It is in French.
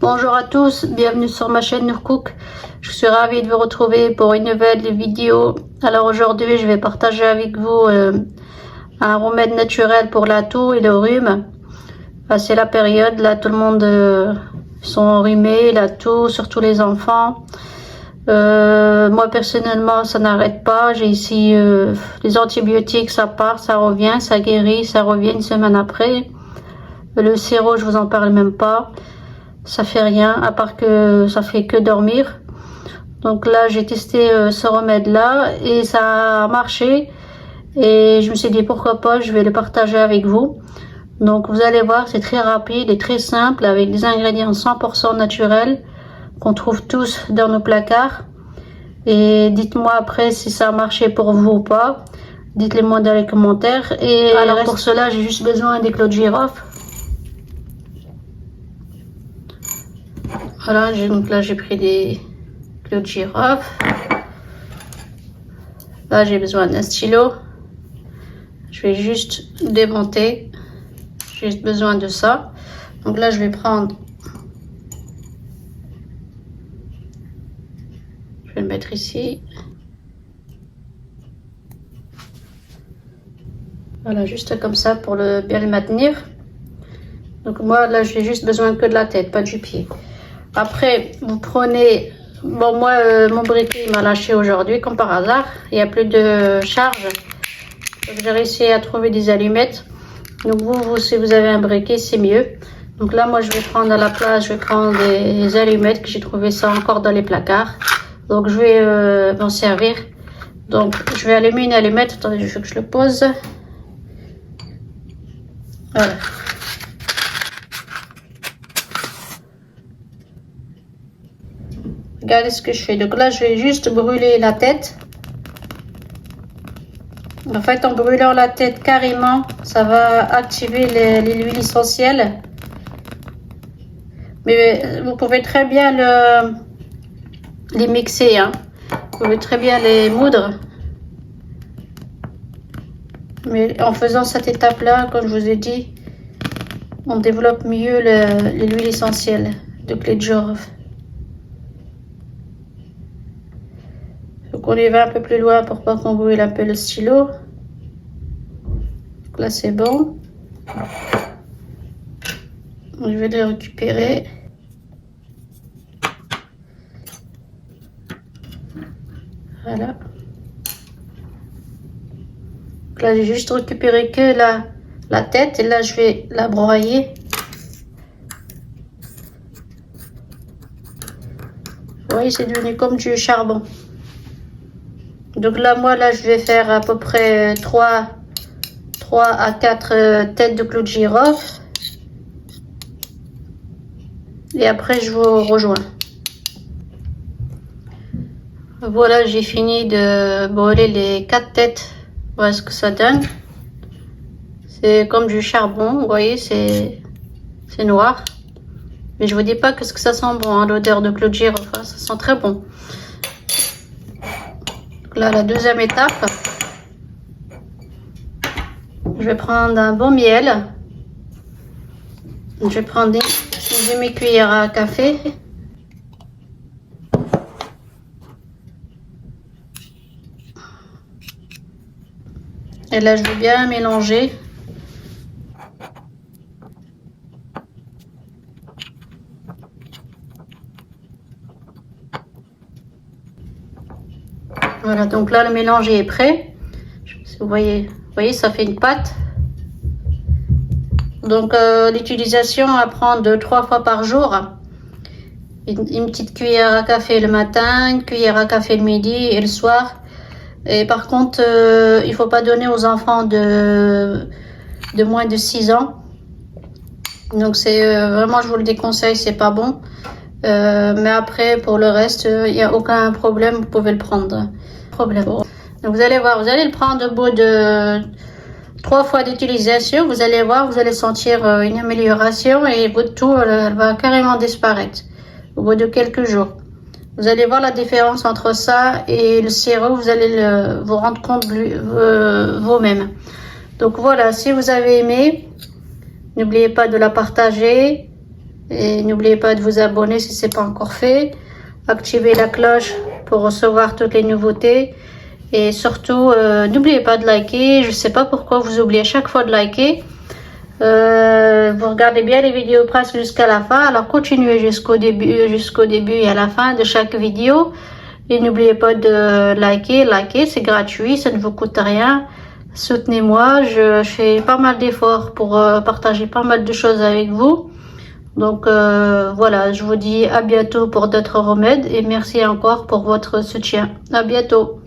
Bonjour à tous, bienvenue sur ma chaîne Nourcook. Je suis ravie de vous retrouver pour une nouvelle vidéo. Alors aujourd'hui, je vais partager avec vous un remède naturel pour la toux et le rhume. C'est la période, là tout le monde sont enrhumés, la toux, surtout les enfants. Moi personnellement, ça n'arrête pas. J'ai ici les antibiotiques, ça part, ça revient, ça guérit, ça revient une semaine après. Le sirop, je vous en parle même pas. Ça fait rien, à part que ça fait que dormir. Donc là, j'ai testé ce remède-là et ça a marché. Et je me suis dit pourquoi pas, je vais le partager avec vous. Donc vous allez voir, c'est très rapide et très simple avec des ingrédients 100% naturels qu'on trouve tous dans nos placards. Et dites-moi après si ça a marché pour vous ou pas. Dites-le moi dans les commentaires. Et alors pour cela, j'ai juste besoin des clous de girofle. Voilà, donc là j'ai pris des clous de girofle. Là j'ai besoin d'un stylo. Je vais juste démonter. J'ai juste besoin de ça. Donc là je vais prendre. Je vais le mettre ici. Voilà, juste comme ça pour bien le maintenir. Donc moi là j'ai juste besoin que de la tête, pas du pied. Après, vous prenez... Bon, moi, mon briquet m'a lâché aujourd'hui, comme par hasard. Il n'y a plus de charge. J'ai réussi à trouver des allumettes. Donc, vous, si vous avez un briquet, c'est mieux. Donc là, moi, je vais prendre à la place, je vais prendre des allumettes, que j'ai trouvé ça encore dans les placards. Donc, je vais m'en servir. Donc, je vais allumer une allumette. Attendez, je veux que je le pose. Voilà. Regardez ce que je fais. Donc là, je vais juste brûler la tête. En fait, en brûlant la tête carrément, ça va activer l'huile essentielle. Mais vous pouvez très bien les mixer. Hein. Vous pouvez très bien les moudre. Mais en faisant cette étape-là, comme je vous ai dit, on développe mieux l'huile essentielle de clé de girofle. Donc on y va un peu plus loin pour pas qu'on brûle un peu le stylo. Donc là c'est bon. Je vais le récupérer. Voilà. Donc là j'ai juste récupéré que la tête et là je vais la broyer. Vous voyez, c'est devenu comme du charbon. Donc là, moi, là, je vais faire à peu près 3 à 4 têtes de clous de girofle. Et après, je vous rejoins. Voilà, j'ai fini de brûler les 4 têtes. Voilà ce que ça donne. C'est comme du charbon, vous voyez, c'est noir. Mais je vous dis pas que ce que ça sent bon, hein, l'odeur de clous de girofle, hein, ça sent très bon. Là, la deuxième étape, je vais prendre un bon miel. Je vais prendre une demi-cuillère à café. Et là, je vais bien mélanger. Voilà, donc là, le mélange est prêt. Vous voyez, ça fait une pâte. Donc, l'utilisation à prendre 2-3 fois par jour. Une petite cuillère à café le matin, une cuillère à café le midi et le soir. Et par contre, il faut pas donner aux enfants de moins de 6 ans. Donc, c'est vraiment, je vous le déconseille, c'est pas bon. Mais après, pour le reste, il n'y a aucun problème, vous pouvez le prendre. Donc vous allez voir, vous allez le prendre au bout de 3 fois d'utilisation, vous allez voir, vous allez sentir une amélioration et votre toux elle va carrément disparaître au bout de quelques jours. Vous allez voir la différence entre ça et le sirop, vous allez vous rendre compte vous-même. Donc voilà, si vous avez aimé, n'oubliez pas de la partager Et n'oubliez pas de vous abonner si ce n'est pas encore fait. Activez la cloche pour recevoir toutes les nouveautés. Et surtout, n'oubliez pas de liker. Je ne sais pas pourquoi vous oubliez à chaque fois de liker. Vous regardez bien les vidéos presque jusqu'à la fin. Alors continuez jusqu'au début et à la fin de chaque vidéo. Et n'oubliez pas de liker, c'est gratuit, ça ne vous coûte rien. Soutenez-moi, je fais pas mal d'efforts pour partager pas mal de choses avec vous. Donc voilà, je vous dis à bientôt pour d'autres remèdes et merci encore pour votre soutien. À bientôt.